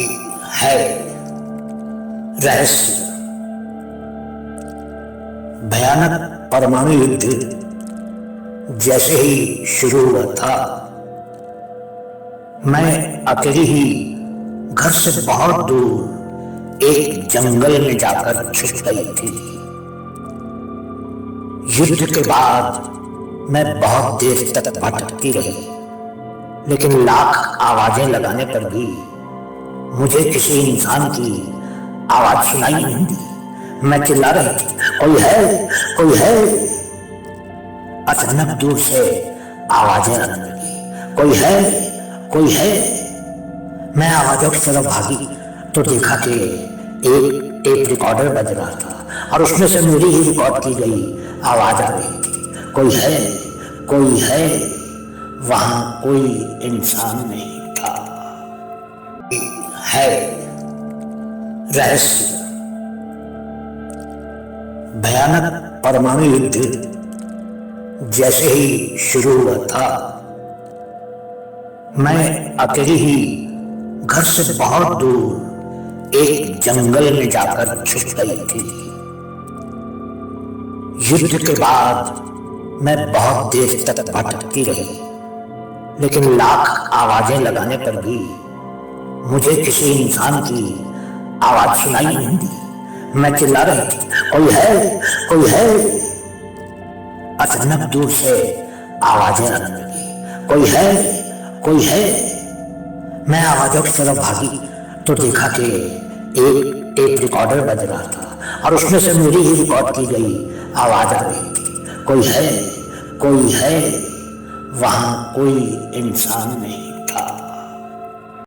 है रहस्य। भयानक परमाणु युद्ध जैसे ही शुरू हुआ था, मैं अकेली ही घर से बहुत दूर एक जंगल में जाकर छुप गई थी। युद्ध के बाद मैं बहुत देर तक भटकती रही, लेकिन लाख आवाजें लगाने पर भी मुझे किसी इंसान की आवाज सुनाई नहीं दी। मैं चिल्ला रही थी, कोई है, कोई है। अचानक दूर से आवाजें आने लगी, कोई है, कोई है। मैं आवाजों की तरफ भागी तो देखा कि एक टेप रिकॉर्डर बज रहा था और उसमें से मेरी ही रिकॉर्ड की गई आवाज आ रही थी, कोई है, कोई है। वहां कोई इंसान नहीं था। है रहस्य। भयानक परमाणु युद्ध जैसे ही शुरू हुआ था, मैं अकेली ही घर से बहुत दूर एक जंगल में जाकर छुप गई थी। युद्ध के बाद मैं बहुत देर तक भटकती रही, लेकिन लाख आवाजें लगाने पर भी मुझे किसी इंसान की आवाज सुनाई नहीं दी। मैं चिल्ला रही थी, कोई है, कोई है। अचानक दूर से आवाजें आने लगी, कोई है, कोई है। मैं आवाजों की तरफ भागी तो देखा कि एक टेप रिकॉर्डर बज रहा था और उसमें से मेरी ही रिकॉर्ड की गई आवाज आ रही थी, कोई है, कोई है। वहां कोई इंसान नहीं।